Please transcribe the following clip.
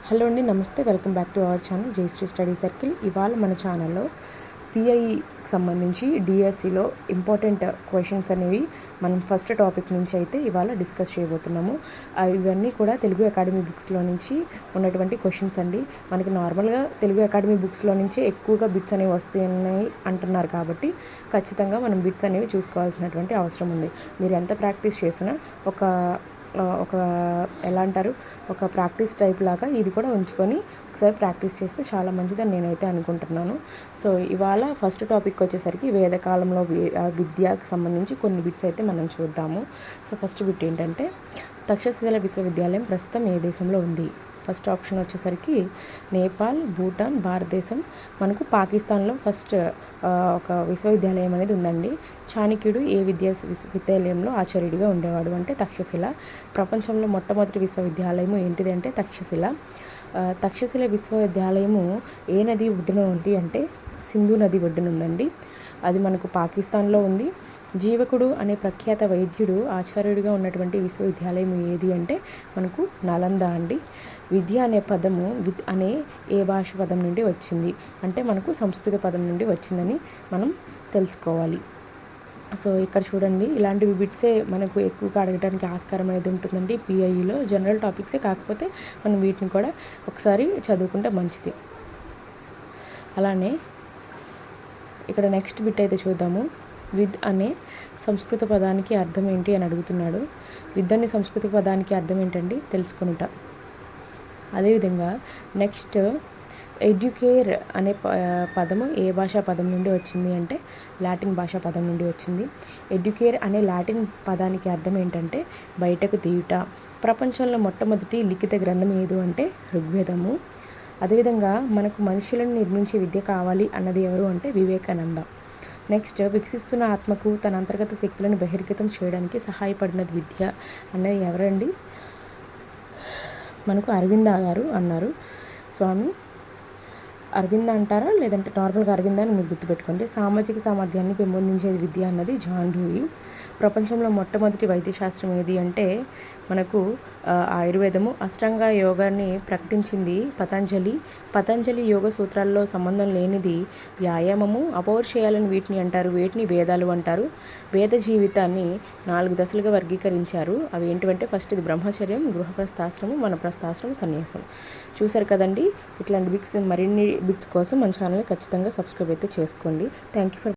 Hello అండి, నమస్తే. Welcome back to our channel Jayashree study circle. ఇవాళ మన ఛానల్లో పిఐకి సంబంధించి డిఎస్సిలో ఇంపార్టెంట్ క్వశ్చన్స్ అనేవి మనం ఫస్ట్ టాపిక్ నుంచి అయితే ఇవాళ డిస్కస్ చేయబోతున్నాము. ఇవన్నీ కూడా తెలుగు అకాడమీ బుక్స్లో నుంచి ఉన్నటువంటి క్వశ్చన్స్ అండి. మనకి నార్మల్గా తెలుగు అకాడమీ బుక్స్లో నుంచి ఎక్కువగా బిట్స్ అనేవి వస్తున్నాయి అంటున్నారు కాబట్టి ఖచ్చితంగా మనం బిట్స్ అనేవి చూసుకోవాల్సినటువంటి అవసరం ఉంది. మీరు ఎంత ప్రాక్టీస్ చేసినా ఒక ఎలా అంటారు, ఒక ప్రాక్టీస్ టైప్ లాగా ఇది కూడా ఉంచుకొని ఒకసారి ప్రాక్టీస్ చేస్తే చాలా మంచిదని నేనైతే అనుకుంటున్నాను. సో ఇవాళ ఫస్ట్ టాపిక్ వచ్చేసరికి వేదకాలంలో విద్యకు సంబంధించి కొన్ని బిట్స్ అయితే మనం చూద్దాము. సో ఫస్ట్ బిట్ ఏంటంటే, తక్షశిల విశ్వవిద్యాలయం ప్రస్తుతం ఏ దేశంలో ఉంది? ఫస్ట్ ఆప్షన్ వచ్చేసరికి నేపాల్, భూటాన్, భారతదేశం. మనకు పాకిస్తాన్లో ఫస్ట్ ఒక విశ్వవిద్యాలయం అనేది ఉందండి. చాణక్యుడు ఏ విశ్వవిద్యాలయంలో ఆచార్యుడిగా ఉండేవాడు అంటే తక్షశిల. ప్రపంచంలో మొట్టమొదటి విశ్వవిద్యాలయం ఏంటిది అంటే తక్షశిల. తక్షశిల విశ్వవిద్యాలయము ఏ నది ఒడ్డున ఉంది అంటే సింధు నది ఒడ్డున ఉందండి. అది మనకు పాకిస్తాన్లో ఉంది. జీవకుడు అనే ప్రఖ్యాత వైద్యుడు ఆచార్యుడిగా ఉన్నటువంటి విశ్వవిద్యాలయం ఏది అంటే మనకు నలంద అండి. విద్య అనే పదము అనే ఏ భాష పదం నుండి వచ్చింది అంటే మనకు సంస్కృత పదం నుండి వచ్చిందని మనం తెలుసుకోవాలి. సో ఇక్కడ చూడండి, ఇలాంటివి బిట్సే మనకు ఎక్కువగా అడగడానికి ఆస్కారం అనేది ఉంటుందండి పిఐఈలో. జనరల్ టాపిక్సే, కాకపోతే మనం వీటిని కూడా ఒకసారి చదువుకుంటే మంచిది. అలానే ఇక్కడ నెక్స్ట్ బిట్ అయితే చూద్దాము. విద్ అనే సంస్కృత పదానికి అర్థం ఏంటి అని అడుగుతున్నాడు. విద్ అనే సంస్కృత పదానికి అర్థం ఏంటండి తెలుసుకొనుట. అదేవిధంగా నెక్స్ట్ ఎడ్యుకేర్ అనే పదము ఏ భాషా పదం నుండి వచ్చింది అంటే లాటిన్ భాషా పదం నుండి వచ్చింది. ఎడ్యుకేర్ అనే లాటిన్ పదానికి అర్థం ఏంటంటే బయటకు తీయుట. ప్రపంచంలో మొట్టమొదటి లిఖిత గ్రంథం ఏదు అంటే ఋగ్వేదము. అదేవిధంగా మనకు మనుషులను నిర్మించే విద్య కావాలి అన్నది ఎవరు అంటే వివేకానంద. నెక్స్ట్, వికసిస్తున్న ఆత్మకు తన అంతర్గత శక్తులను బహిర్గతం చేయడానికి సహాయపడినది విద్య అన్నది ఎవరండి? మనకు అరవింద గారు అన్నారు. స్వామి అరవింద అంటారా లేదంటే నార్మల్గా అరవింద అని మీరు గుర్తుపెట్టుకోండి. సామాజిక సామర్థ్యాన్ని పెంపొందించేది విద్య అన్నది జాన్ డూయి. ప్రపంచంలో మొట్టమొదటి వైద్యశాస్త్రం ఏది అంటే మనకు ఆయుర్వేదము. అష్టాంగ యోగాన్ని ప్రకటించింది పతంజలి. పతంజలి యోగ సూత్రాల్లో సంబంధం లేనిది వ్యాయామము. అపౌరుషేయాలని వీటిని అంటారు, వేటిని వేదాలు అంటారు. వేద జీవితాన్ని 4 దశలుగా వర్గీకరించారు. అవి ఏంటివంటే ఫస్ట్ ఇది బ్రహ్మచర్యం, గృహప్రస్థాశ్రమం, వనప్రస్థాశ్రమం, సన్యాసం. చూసారు కదండి. ఇట్లాంటి మరిన్ని బిట్స్ కోసం మన ఛానల్ని ఖచ్చితంగా సబ్స్క్రైబ్ అయితే చేసుకోండి. Thank you for